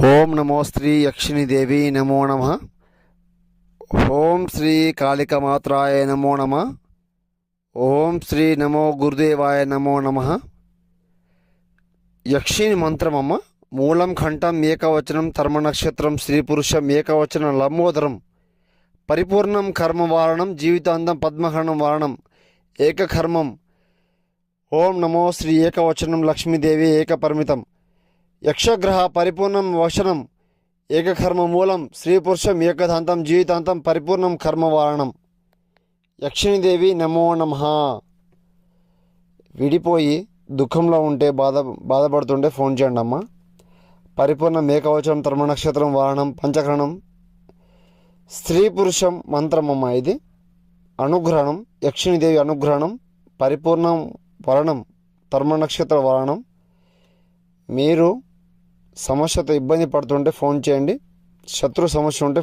ఓం నమో శ్రీ యక్షిణి దేవి నమో నమః. ఓం శ్రీ కాళికమాత్రాయ నమో నమః. ఓం శ్రీ నమో గురుదేవాయ నమో నమః. యక్షిణి మంత్రమమ్మ. మూలం కంఠం ఏకవచనం తర్మ నక్షత్రం స్త్రీ పురుషం ఏకవచనం లంబోదరం పరిపూర్ణం కర్మవారణం జీవితాంతం పద్మఖండం వారణం ఏకకర్మం. ఓం నమో శ్రీ ఏకవచనం లక్ష్మీదేవి ఏకపరిమితం యక్షగ్రహ పరిపూర్ణం వచనం ఏకకర్మ మూలం స్త్రీ పురుషం ఏకదాంతం జీవితాంతం పరిపూర్ణం కర్మవారణం. యక్షిణీదేవి నమో నమః. విడిపోయి దుఃఖంలో ఉంటే బాధపడుతుంటే ఫోన్ చేయండి అమ్మ. పరిపూర్ణం ఏకవచనం తర్మ నక్షత్రం వారణం పంచకరణం స్త్రీ పురుషం మంత్రం అమ్మ. ఇది అనుగ్రహణం. యక్షిణీదేవి అనుగ్రహణం పరిపూర్ణం వరణం తర్మ నక్షత్ర వరణం. మీరు సమస్యతో ఇబ్బంది పడుతుంటే ఫోన్ చేయండి. శత్రు సమస్య ఉంటే